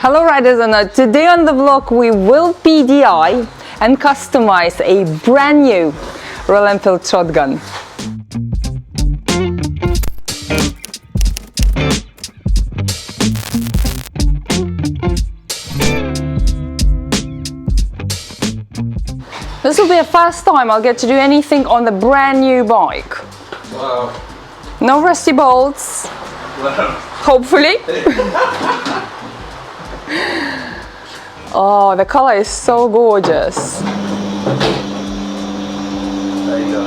Hello riders, and today on the vlog we will PDI and customize a brand new Royal Enfield shotgun. This will be the first time I'll get to do anything on the brand new bike. Wow. No rusty bolts. Wow. Hopefully. Oh, the color is so gorgeous. There you go.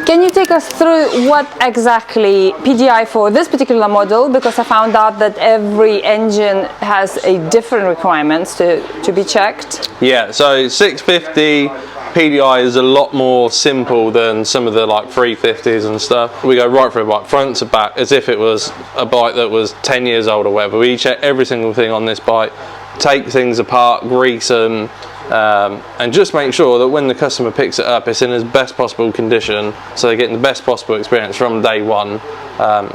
Can you take us through what exactly PDI for this particular model? Because I found out that every engine has a different requirements to be checked. Yeah, so 650 PDI is a lot more simple than some of the like 350s and stuff. We go right through a bike, front to back, as if it was a bike that was 10 years old or whatever. We check every single thing on this bike, take things apart, grease them, and just make sure that when the customer picks it up, it's in as best possible condition, so they're getting the best possible experience from day one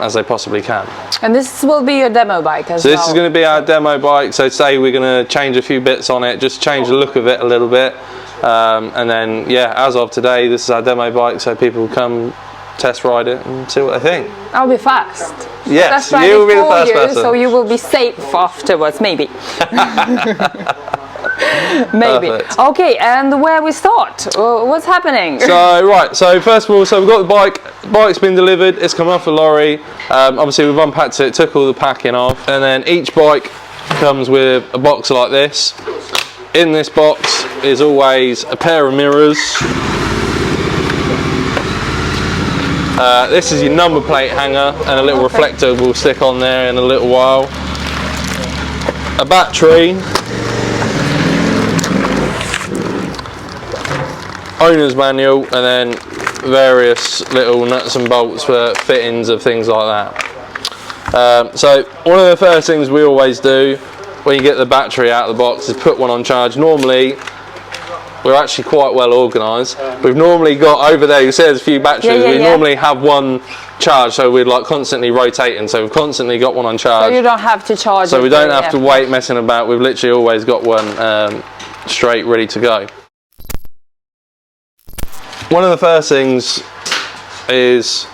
as they possibly can. And this will be your demo bike as well? So this is going to be our demo bike. So say we're going to change a few bits on it, just change the look of it a little bit. And then, yeah, as of today, this is our demo bike, so people come test ride it and see what they think. I'll be fast. Yes, you will be the first person. So you will be safe afterwards, maybe. Maybe. Perfect. Okay, and where we start? What's happening? So, right, so first of all, so we've got the bike. Bike's been delivered, it's come off the lorry. Obviously we've unpacked it, took all the packing off, and then each bike comes with a box like this. In this box is always a pair of mirrors. This is your number plate hanger, and a little reflector will stick on there in a little while. A battery. Owner's manual, and then various little nuts and bolts for fittings of things like that. So one of the first things we always do when you get the battery out of the box is put one on charge. Normally, we're actually quite well organised. We've normally got over there, you see there's a few batteries, we normally have one charge, so we're like constantly rotating, so we've constantly got one on charge. So you don't have to charge it. So we don't have to wait messing about, we've literally always got one straight ready to go. One of the first things is,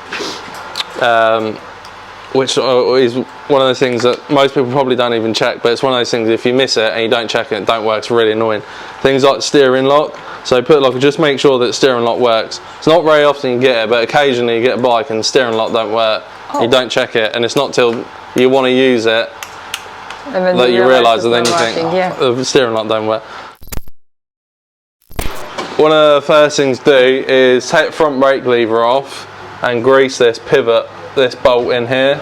which is one of the things that most people probably don't even check, but it's one of those things, if you miss it and you don't check it, it don't work, it's really annoying. Things like steering lock. So just make sure that steering lock works. It's not very often you get it, but occasionally you get a bike and the steering lock don't work. You don't check it, and it's not till you want to use it that you realise, and then you think, the steering lock don't work. One of the first things to do is take the front brake lever off and grease this pivot, this bolt in here.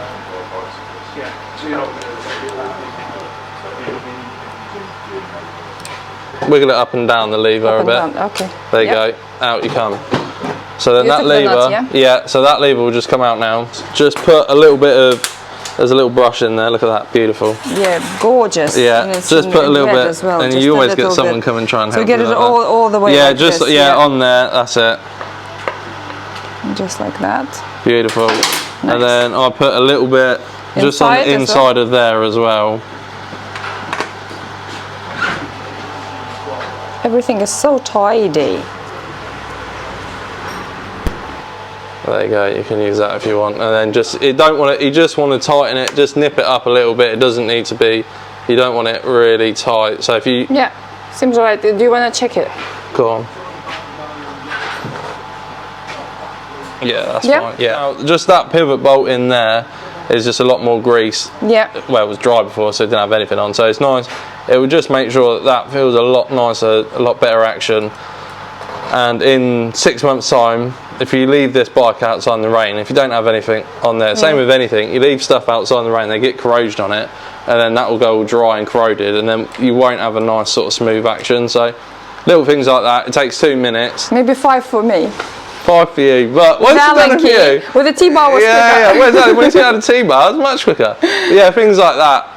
Wiggle it up and down the lever a bit. Okay. There you go. Out you come. So then that lever, so that lever will just come out now. Just put a little bit of, there's a little brush in there. Look at that, beautiful. Yeah, gorgeous. Yeah, just put a little bit, well, and you always get someone come and try and help. So get it all the way. Yeah, like just this, on there. That's it. Just like that. Beautiful. Nice. And then I'll put a little bit just on the inside of there as well. Everything is so tidy. There you go, you can use that if you want. And then you just want to tighten it, just nip it up a little bit. It doesn't need to be, you don't want it really tight. So if you... Yeah, seems right. Do you want to check it? Go on. Yeah, that's fine. Yeah, now, just that pivot bolt in there is just a lot more grease. Yeah. Well, it was dry before, so it didn't have anything on. So it's nice. It will just make sure that feels a lot nicer, a lot better action. And in 6 months' time, if you leave this bike outside in the rain, if you don't have anything on there, same with anything, you leave stuff outside in the rain, they get corrosion on it, and then that will go all dry and corroded, and then you won't have a nice sort of smooth action. So little things like that. It takes 2 minutes. Maybe 5 for me. 5 for you, but once it's done for you, with the T-bar was quicker. Yeah, well, exactly. Once you had a T-bar, it's much quicker. But yeah, things like that.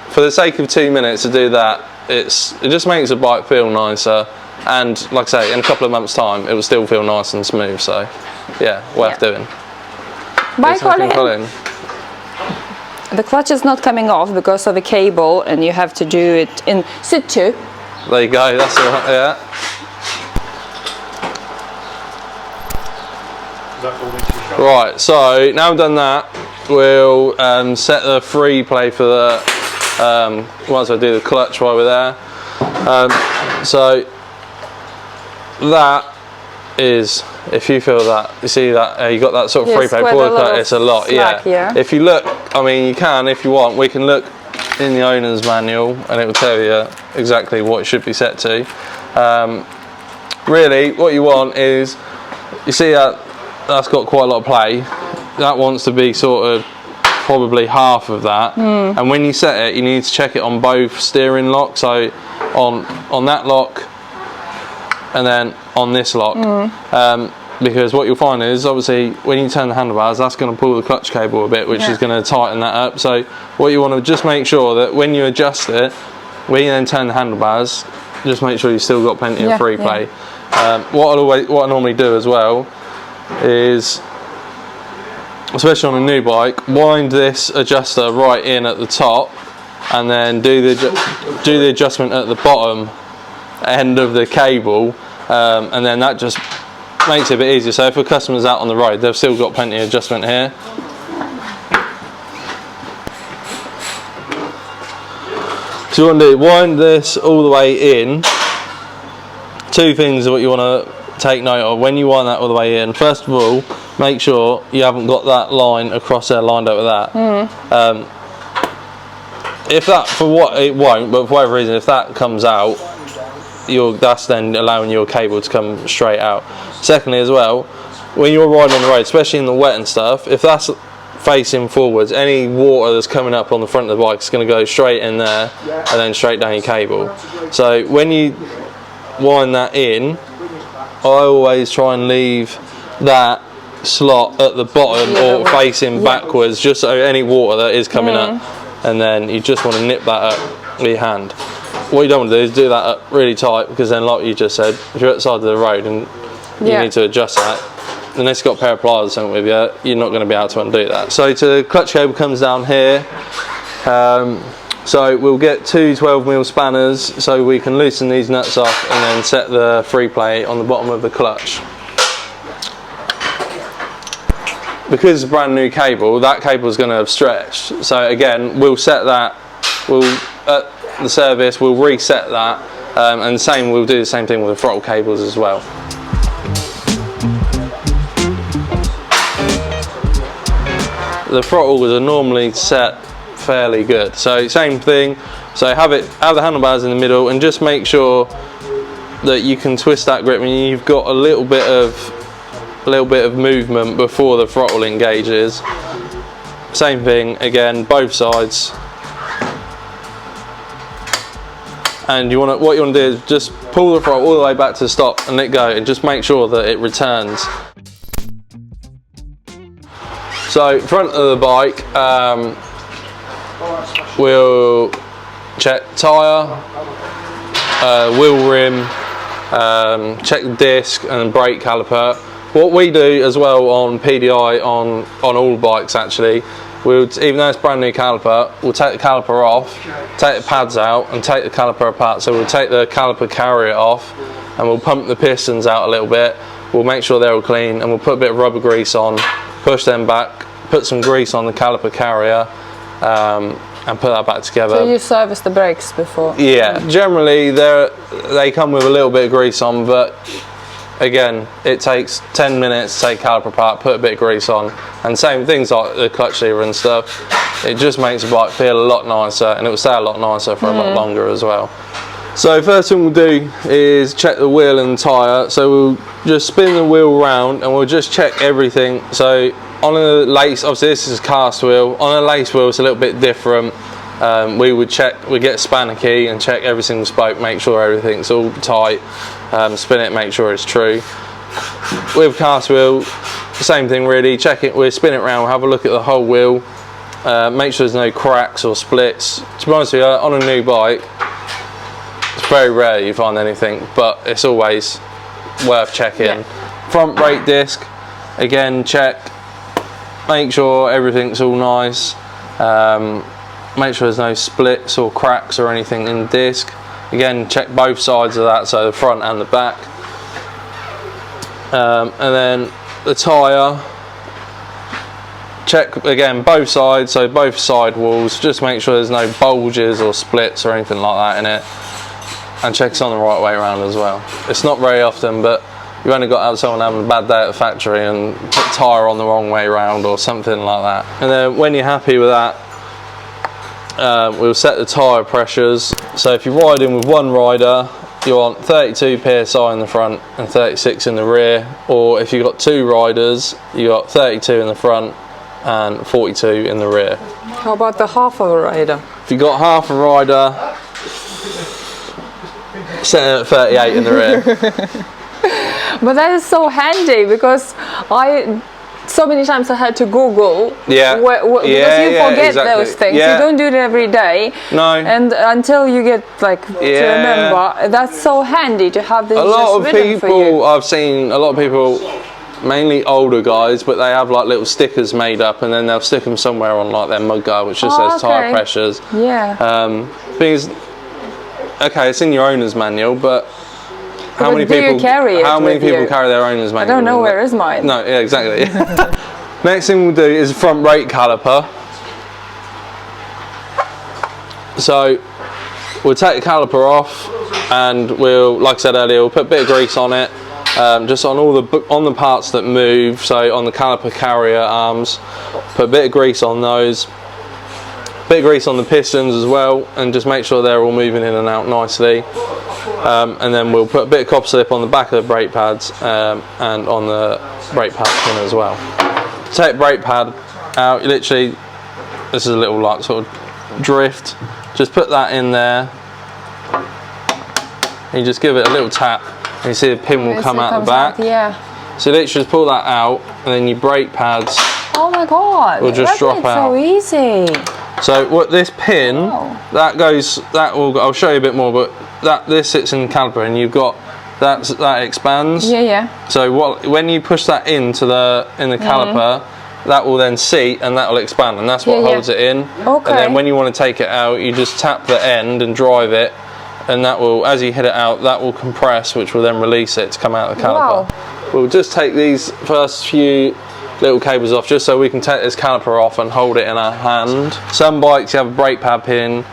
For the sake of 2 minutes to do that, it just makes the bike feel nicer. And like I say, in a couple of months' time, it will still feel nice and smooth. So, yeah, worth doing. Bye, Colin. the clutch is not coming off because of a cable, and you have to do it in situ. There you go, that's all right, yeah. Right, so now we've done that, we'll set the free play for the, once I do the clutch while we're there. So that is, if you feel that, you see that you got that sort of free play before the cut, it's a lot, yeah. If you look, I mean, you can, if you want, we can look in the owner's manual and it will tell you exactly what it should be set to. Really, what you want is, you see that that's got quite a lot of play, that wants to be sort of probably half of that, and when you set it, you need to check it on both steering locks, so on that lock and then on this lock, because what you'll find is, obviously when you turn the handlebars, that's going to pull the clutch cable a bit, which is going to tighten that up. So what you want to just make sure that when you adjust it, when you then turn the handlebars, just make sure you've still got plenty of free play. What I normally do as well is, especially on a new bike, wind this adjuster right in at the top and then do the adjustment at the bottom end of the cable, and then that just makes it a bit easier. So if a customer's out on the road, they've still got plenty of adjustment here. So you want to do, wind this all the way in. Two things are what you want to take note of when you wind that all the way in. First of all, make sure you haven't got that line across there lined up with that. If that, for what it won't, but for whatever reason, if that comes out, that's then allowing your cable to come straight out. Secondly as well, when you're riding on the road, especially in the wet and stuff, if that's facing forwards, any water that's coming up on the front of the bike is going to go straight in there and then straight down your cable. So when you wind that in, I always try and leave that slot at the bottom or facing backwards, just so any water that is coming up, and then you just want to nip that up with your hand. What you don't want to do is do that up really tight, because then, like you just said, if you're at the side of the road and you need to adjust that, unless you've got a pair of pliers or something with you, you're not going to be able to undo that. So the clutch cable comes down here. So we'll get two 12mm spanners so we can loosen these nuts off and then set the free play on the bottom of the clutch. Because it's a brand new cable, that cable is going to have stretched. So again, we'll set that, at the service we'll reset that, and we'll do the same thing with the throttle cables as well. The throttles are normally set fairly good, so same thing. So have the handlebars in the middle, and just make sure that you can twist that grip and you've got a little bit of movement before the throttle engages. Same thing again, both sides. And what you want to do is just pull the throttle all the way back to stop and let go, and just make sure that it returns. So front of the bike, we'll check tyre, wheel rim, check the disc and brake caliper. What we do as well on PDI, on all bikes actually, even though it's brand new caliper, we'll take the caliper off, take the pads out and take the caliper apart. So we'll take the caliper carrier off and we'll pump the pistons out a little bit. We'll make sure they're all clean and we'll put a bit of rubber grease on, push them back, put some grease on the caliper carrier, and put that back together. So you serviced the brakes before? Yeah, generally they come with a little bit of grease on, but again, it takes 10 minutes to take caliper apart, put a bit of grease on, and same things like the clutch lever and stuff. It just makes the bike feel a lot nicer, and it will stay a lot nicer for a lot longer as well. So first thing we'll do is check the wheel and the tyre. So we'll just spin the wheel round and we'll just check everything. So on a lace, obviously this is a cast wheel. On a lace wheel it's a little bit different. We get a spanner key and check every single spoke, make sure everything's all tight, spin it, make sure it's true. With cast wheel, same thing really, check it, we'll spin it around, have a look at the whole wheel, make sure there's no cracks or splits. To be honest with you, on a new bike, it's very rare you find anything, but it's always worth checking. Yeah. Front brake disc, again check, make sure everything's all nice. Make sure there's no splits or cracks or anything in the disc. Again, check both sides of that, so the front and the back. And then the tyre, check again both sides, so both side walls, just make sure there's no bulges or splits or anything like that in it, and check it's on the right way around as well. It's not very often, but you've only got to have someone having a bad day at the factory and put the tyre on the wrong way around or something like that. And then when you're happy with that, we'll set the tyre pressures. So if you're riding with one rider, you want 32 psi in the front and 36 in the rear, or if you've got two riders, you got 32 in the front and 42 in the rear. How about the half of a rider? If you've got half a rider, set it at 38 in the rear. But that is so handy, because so many times I had to Google, because you forget those things. You don't do it every day. No. And until you get to remember, that's so handy to have this. I've seen a lot of people, mainly older guys, but they have like little stickers made up, and then they'll stick them somewhere on like their mud guard, which just says tyre pressures. Yeah. Because, okay, it's in your owner's manual, but how many people carry their owner's manual? I don't know, where is mine? No, yeah, exactly. Next thing we'll do is front brake caliper. So we'll take the caliper off, and we'll, like I said earlier, we'll put a bit of grease on it, just on the parts that move. So on the caliper carrier arms, put a bit of grease on those. Bit of grease on the pistons as well, and just make sure they're all moving in and out nicely. And then we'll put a bit of copper slip on the back of the brake pads and on the brake pad pin as well. Take brake pad out, literally, this is a little like sort of drift, just put that in there, and you just give it a little tap, and you see the pin will come out the back. So literally just pull that out, and then your brake pads, oh my god, will just drop out. So easy. So what this pin, I'll show you a bit more, but this sits in the caliper, and you've got that expands. So when you push that in the caliper, that will then seat, and that will expand, and that's what holds it in. Okay. And then when you want to take it out, you just tap the end and drive it, and that will, as you hit it out, that will compress, which will then release it to come out of the caliper. Wow. We'll just take these first few little cables off, just so we can take this caliper off and hold it in our hand. Some bikes you have a brake pad pin,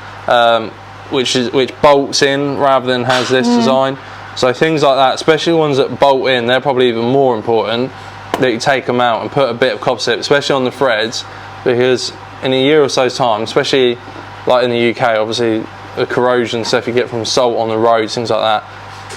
which bolts in rather than has this design. So things like that, especially ones that bolt in, they're probably even more important, that you take them out and put a bit of copper slip, especially on the threads, because in a year or so's time, especially like in the UK, obviously the corrosion stuff you get from salt on the roads, things like that,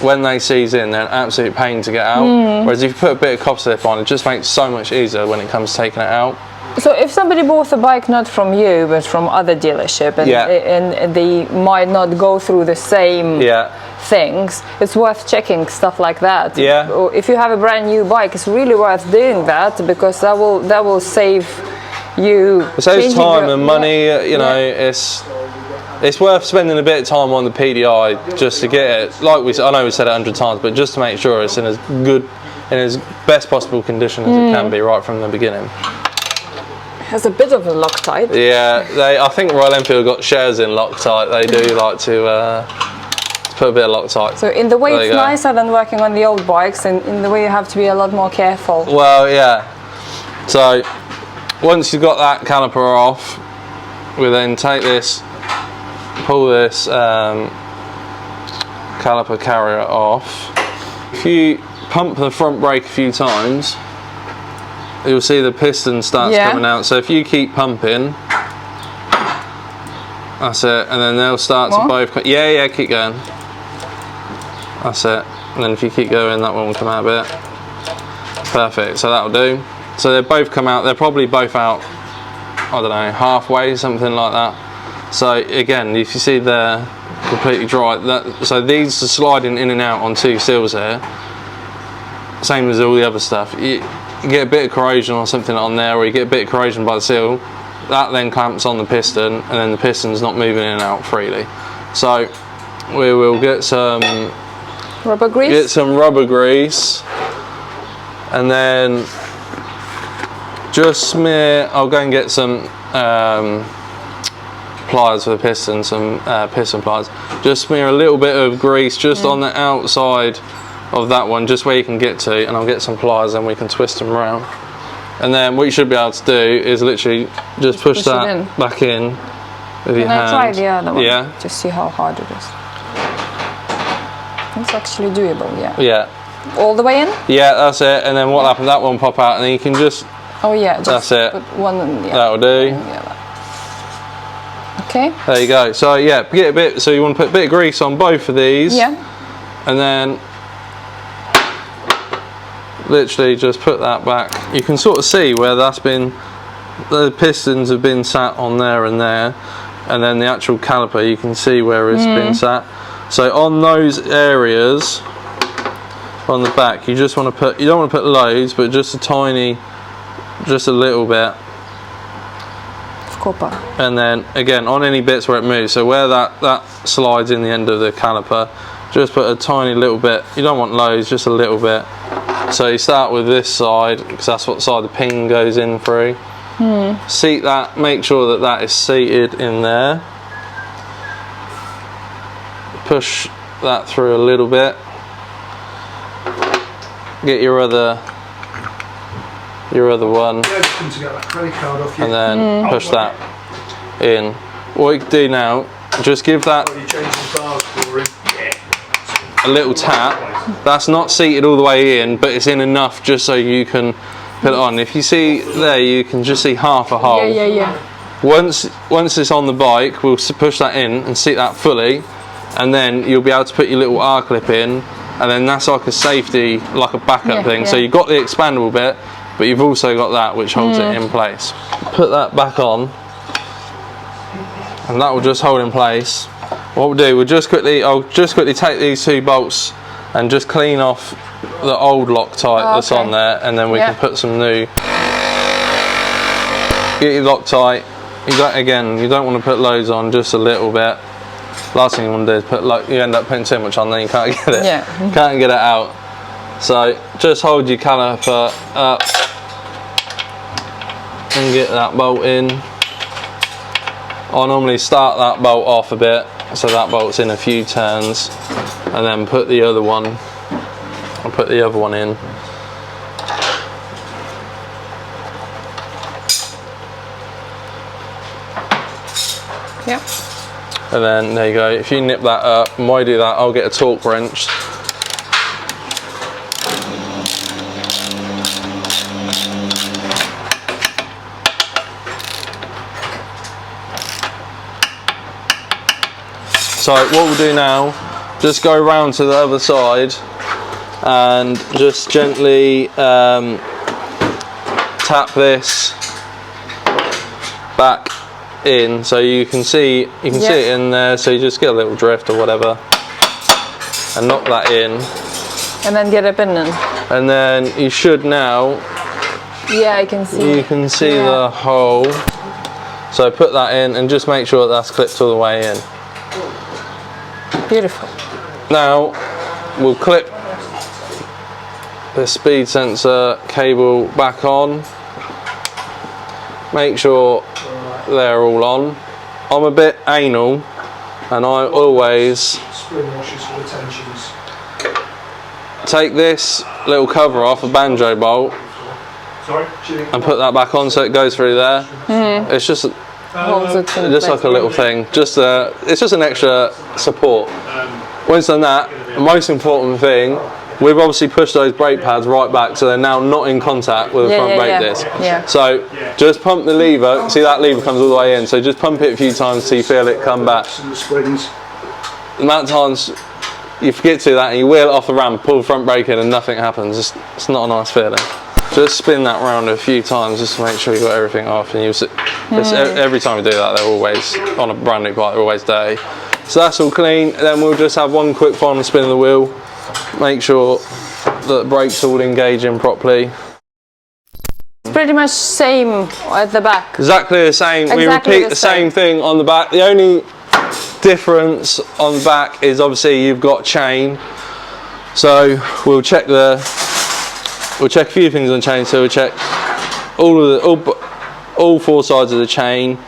when they seize in, they're an absolute pain to get out. Whereas if you put a bit of copper slip on, it just makes it so much easier when it comes to taking it out. So if somebody bought a bike not from you but from other dealership, and they might not go through the same things, it's worth checking stuff like that. If you have a brand new bike, it's really worth doing that, because that will save you. It saves time and money. You know, it's worth spending a bit of time on the PDI just to get it. Like I know we said it 100 times, but just to make sure it's in as best possible condition as it can be right from the beginning. Has a bit of a Loctite. I think Royal Enfield got shares in Loctite. They do like to put a bit of Loctite. So in the way it's nicer than working on the old bikes, and in the way you have to be a lot more careful. Well, yeah. So once you've got that caliper off, we then take this, pull this caliper carrier off. If you pump the front brake a few times, you'll see the piston starts coming out. So if you keep pumping, that's it, and then they'll start to both keep going. That's it. And then if you keep going, that one will come out a bit. Perfect. So that'll do. So they both come out. They're probably both out, I don't know, halfway, something like that. So again, if you see they're completely dry, so these are sliding in and out on two seals here, same as all the other stuff. You get a bit of corrosion or something on there, or you get a bit of corrosion by the seal, that then clamps on the piston, and then the piston's not moving in and out freely. So we will get some rubber grease. And then just smear. I'll go and get some pliers for the piston, some piston pliers. Just smear a little bit of grease just on the outside of that one, just where you can get to, and I'll get some pliers and we can twist them around. And then what you should be able to do is literally just push that back in with your hand. Can I try the other one? Yeah. Just see how hard it is. It's actually doable, yeah. Yeah. All the way in? Yeah, that's it. And then what happened, that one pop out, and then you can just... Oh yeah, just that's it. Put one in, that'll do. Okay. There you go. So yeah, get a bit. So you want to put a bit of grease on both of these. Yeah. And then literally just put that back. You can sort of see where that's been. The pistons have been sat on there, and then the actual caliper, you can see where it's been sat. So on those areas on the back, you just want to put. You don't want to put loads, but just a tiny. Just a little bit of copper, and then again on any bits where it moves, so where that slides in the end of the caliper, just put a tiny little bit. You don't want loads, just a little bit. So you start with this side, because that's what side the pin goes in through. Seat that, make sure that that is seated in there. Push that through a little bit. Get your other one, and then push that in. What you can do now, just give that a little tap. That's not seated all the way in, but it's in enough just so you can put it on. If you see there, you can just see half a hole. Once it's on the bike, we'll push that in and seat that fully, and then you'll be able to put your little R clip in, and then that's like a safety, like a backup thing. So you've got the expandable bit, but you've also got that which holds it in place. Put that back on, and that will just hold in place. What we'll do, I'll just quickly take these two bolts and just clean off the old Loctite that's on there, and then we can put some new. Get your Loctite. You don't want to put loads on, just a little bit. Last thing you want to do is you end up putting too much on, then you can't get it. Can't get it out. So just hold your caliper up and get that bolt in. I normally start that bolt off a bit, so that bolt's in a few turns, and then put the other one. I'll put the other one in. Yep. And then there you go. If you nip that up, and while you do that, I'll get a torque wrench. So what we'll do now, just go round to the other side and just gently tap this back in, so you can see it in there. So you just get a little drift or whatever, and knock that in, and then get a pin in, and then you should now. Yeah, I can see. You can see the hole. So put that in and just make sure that's clipped all the way in. Beautiful. Now we'll clip the speed sensor cable back on. Make sure they're all on. I'm a bit anal, and I always take this little cover off a banjo bolt and put that back on so it goes through there. It's just like a little thing, it's just an extra support. Once done that, the most important thing, we've obviously pushed those brake pads right back, so they're now not in contact with the front brake disc. So just pump the lever, see that lever comes all the way in, so just pump it a few times so you feel it come back. The amount of times you forget to do that and you wheel it off the ramp, pull the front brake in and nothing happens, it's not a nice feeling. Just spin that round a few times just to make sure you got everything off, and every time you do that, they're always, on a brand new bike, they're always dirty. So that's all clean. Then we'll just have one quick final spin of the wheel, make sure that the brakes all engaging properly. It's pretty much same at the back. Exactly the same. We repeat the same thing on the back. The only difference on the back is obviously you've got chain. So we'll check a few things on chain. So we'll check all four sides of the chain.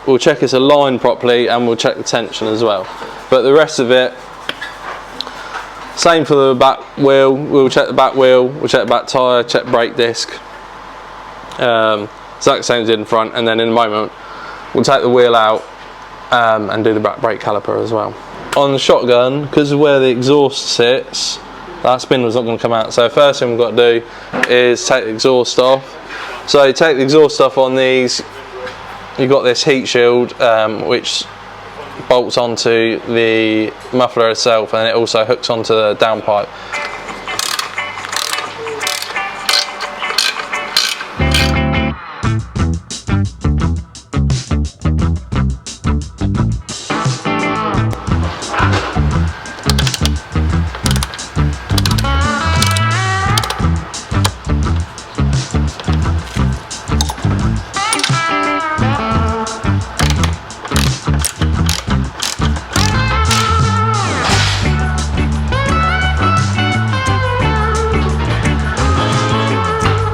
we'll check it's aligned properly, and we'll check the tension as well. But the rest of it, same for the back wheel. We'll check the back wheel, we'll check the back tyre, check brake disc. Exactly same as in front, and then in a moment we'll take the wheel out and do the back brake caliper as well. On the shotgun, because of where the exhaust sits, that spindle's not going to come out. So first thing we've got to do is take the exhaust off. So you take the exhaust off on these. You've got this heat shield which bolts onto the muffler itself, and it also hooks onto the downpipe.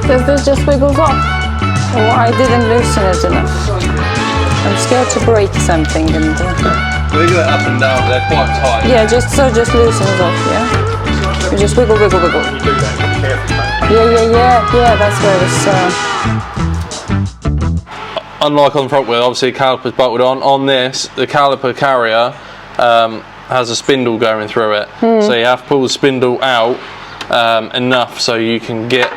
Because this just wiggles off. Oh, I didn't loosen it enough. I'm scared to break something. And wiggle it up and down, they're quite tight. Yeah, just loosen it off, yeah? You just wiggle, wiggle, wiggle. Yeah, that's where it's... Unlike on the front wheel, obviously the caliper's bolted on. On this, the caliper carrier has a spindle going through it. So you have to pull the spindle out enough so you can get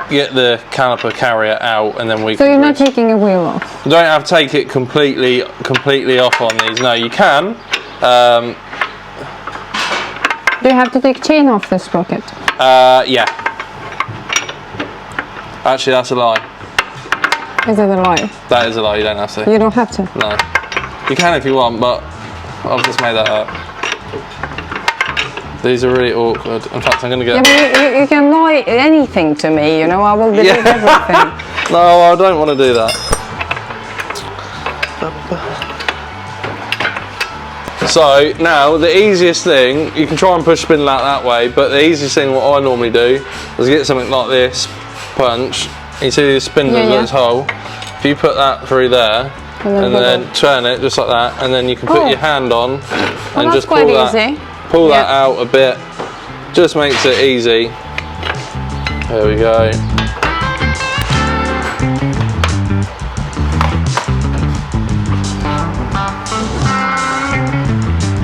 the caliper carrier out, and then we So you're not taking a wheel off? You don't have to take it completely off on these. No, you can. Do you have to take chain off the sprocket? Yeah. Actually, that's a lie. Is that a lie? That is a lie, you don't have to. You don't have to? No. You can if you want, but I've just made that up. These are really awkward. In fact, I'm going to get... Yeah, but you can lie anything to me, you know, I will believe everything. No, I don't want to do that. So, now, the easiest thing, you can try and push spindle out that way, but the easiest thing, what I normally do, is get something like this, punch. You see the spindle at its hole? If you put that through there, and then turn it just like that, and then you can put your hand on, and just pull that. Pull that out a bit, just makes it easy. There we go.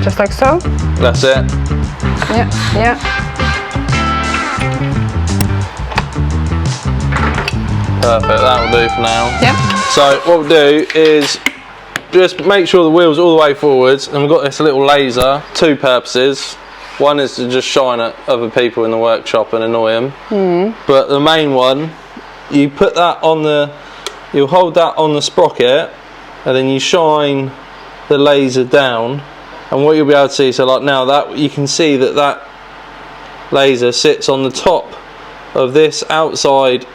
Just like so? That's it. Yeah. Perfect, that will do for now. Yeah. So what we'll do is just make sure the wheel's all the way forwards, and we've got this little laser, two purposes. One is to just shine at other people in the workshop and annoy them. But the main one, you put that on you hold that on the sprocket, and then you shine the laser down, and what you'll be able to see, so like now that you can see that laser sits on the top of this outside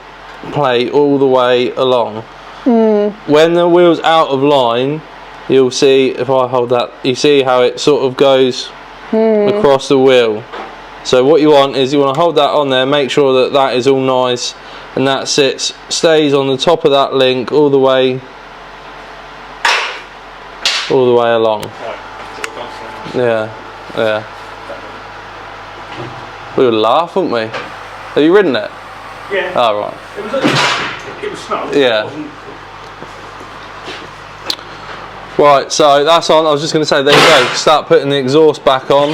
plate all the way along. When the wheel's out of line, you'll see, if I hold that, you see how it sort of goes across the wheel. So what you want is you want to hold that on there, make sure that is all nice, and that stays on the top of that link all the way along. Yeah. We would laugh, wouldn't we? Have you ridden it? Yeah. Oh, right. It was snow. Yeah. Right, so that's on. I was just going to say, there you go. Start putting the exhaust back on.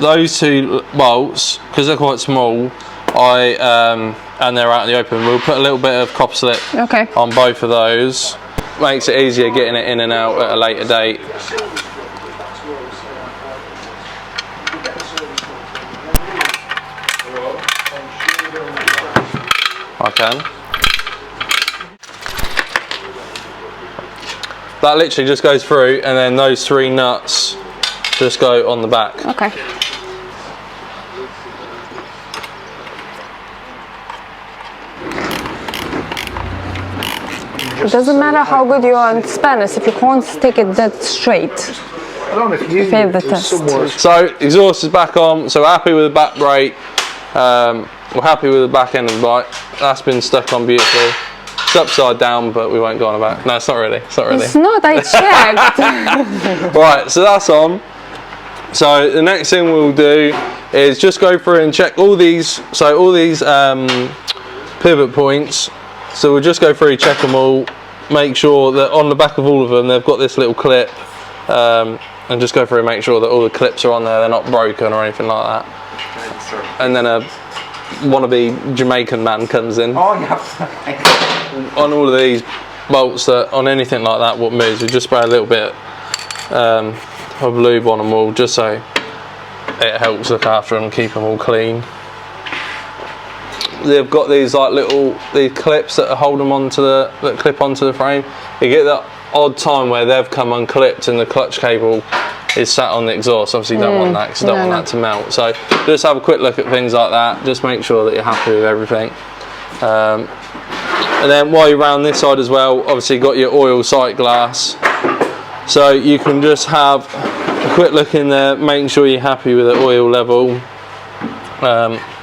Those two bolts, because they're quite small, and they're out in the open, we'll put a little bit of copper slip on both of those. Makes it easier getting it in and out at a later date. I can. That literally just goes through, and then those three nuts just go on the back. Okay. It doesn't matter how good you are in Spanish if you can't stick it that straight. I don't know if you the test. So exhaust is back on, so we're happy with the back brake. we're happy with the back end of the bike. That's been stuck on beautifully. It's upside down, but we won't go on about. No, it's not really. It's not really. It's not. I checked. Right, so that's on. So the next thing we'll do is just go through and check all these. So all these pivot points. So we'll just go through, check them all, make sure that on the back of all of them they've got this little clip, and just go through and make sure that all the clips are on there, they're not broken or anything like that. And then a wannabe Jamaican man comes in. Oh yeah. On all of these bolts, that on anything like that what moves, we just spray a little bit of lube on them all, just so it helps look after them, keep them all clean. They've got these like these clips that hold them that clip onto the frame. You get that odd time where they've come unclipped and the clutch cable is sat on the exhaust. Obviously you don't want that, because you don't want that to melt. So just have a quick look at things like that, just make sure that you're happy with everything. And then while you're around this side as well, obviously you've got your oil sight glass. So you can just have a quick look in there, making sure you're happy with the oil level.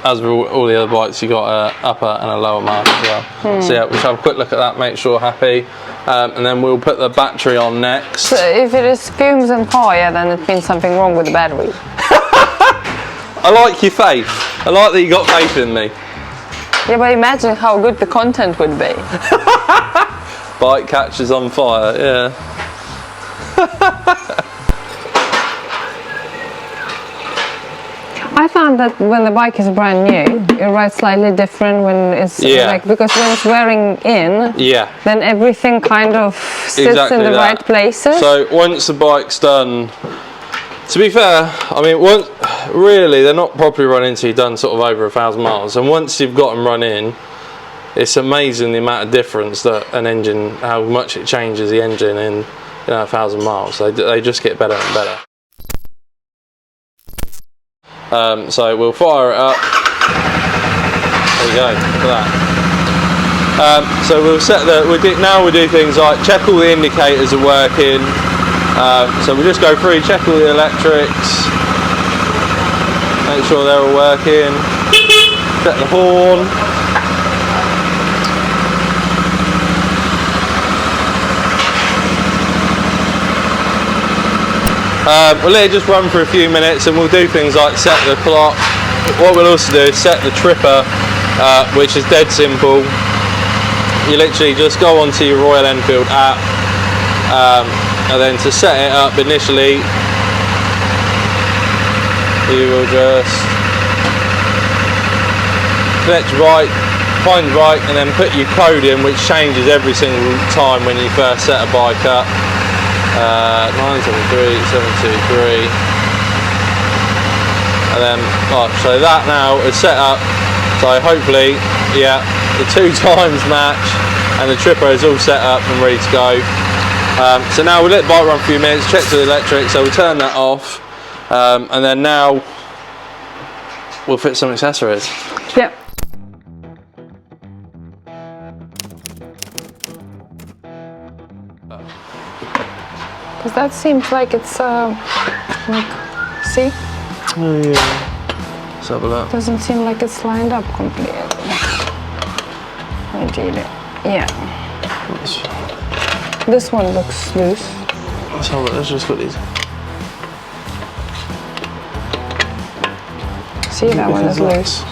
As with all the other bikes, you've got an upper and a lower mark as well. So yeah, we'll have a quick look at that, make sure you're happy. And then we'll put the battery on next. So if it is fumes and fire, then it means something wrong with the battery. I like your faith. I like that you got faith in me. Yeah, but imagine how good the content would be. Bike catches on fire, yeah. I found that when the bike is brand new, it rides slightly different when it's like, because when it's wearing in, then everything kind of sits in the right places. So once the bike's done, to be fair, I mean, really they're not properly run in until you've done sort of over 1,000 miles, and once you've got them run in, it's amazing the amount of difference that an engine, how much it changes the engine in 1,000 miles. They just get better and better. So we'll fire it up. There you go, look at that. So we'll set now we'll do things like check all the indicators are working. So we'll just go through, check all the electrics, make sure they're all working, set the horn. We'll let it just run for a few minutes, and we'll do things like set the clock. What we'll also do is set the tripper, which is dead simple. You literally just go onto your Royal Enfield app, and then to set it up initially, you will just select right, find right, and then put your code in, which changes every single time when you first set a bike up. 973723, and then so that now is set up, so hopefully the 2 times match and the tripper is all set up and ready to go. So now we'll let the bike run for a few minutes, check the electric, so we'll turn that off, and then now we'll fit some accessories. Yep. Because that seems like it's like, see? Oh yeah. Let's have a look. Doesn't seem like it's lined up completely. Ideally, yeah. This one looks loose. Let's have a look. Let's just put these. See, that one is loose.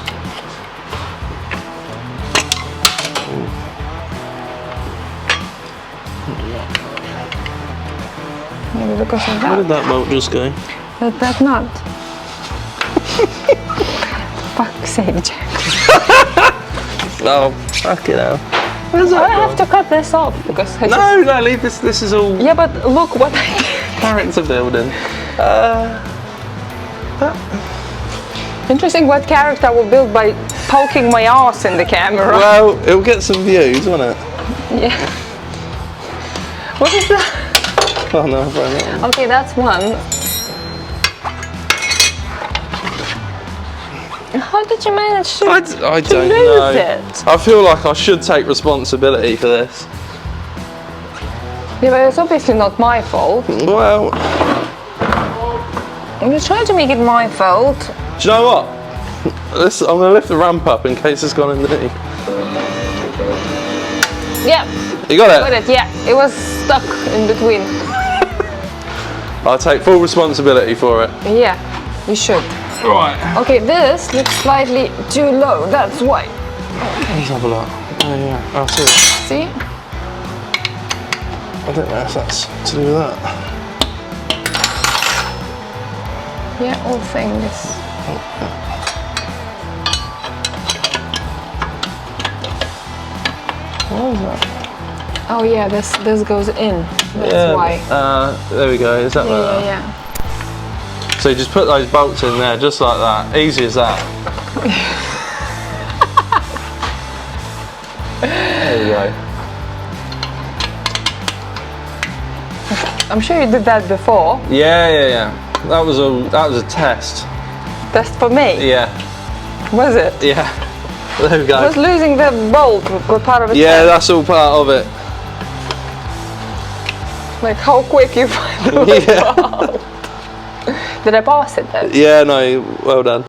Maybe because of that. Where did that bolt just go? That nut. Fuck's sake, Jack. Oh, fuck it out. I have to cut this off because no, leave this. This is all. Yeah, but look what character building. Interesting what character I will build by poking my ass in the camera. Well, it'll get some views, won't it? Yeah. What is that? Oh no, I'll find that one. Okay, that's one. How did you manage to I don't lose know. it? I feel like I should take responsibility for this. Yeah, but it's obviously not my fault. Well, You're trying to make it my fault. do you know what? I'm going to lift the ramp up in case it's gone underneath. Yeah. You got it? Got it, yeah. It was stuck in between. I'll take full responsibility for it. Yeah, you should. Right. Okay, this looks slightly too low, that's why. Let's have a look. Oh yeah, I see. See? I don't know if that's to do with that. Yeah, all things. What is that? Oh yeah, this goes in. That's why. There we go. Is that better? Yeah. So you just put those bolts in there, just like that. Easy as that. There you go. I'm sure you did that before. Yeah. That was a test. Test for me? Yeah. Was it? Yeah. There we go. Was losing the bolt were part of it? Yeah, that's all part of it. Like how quick you find the bolt. Did I pass it though? Yeah, no, well done.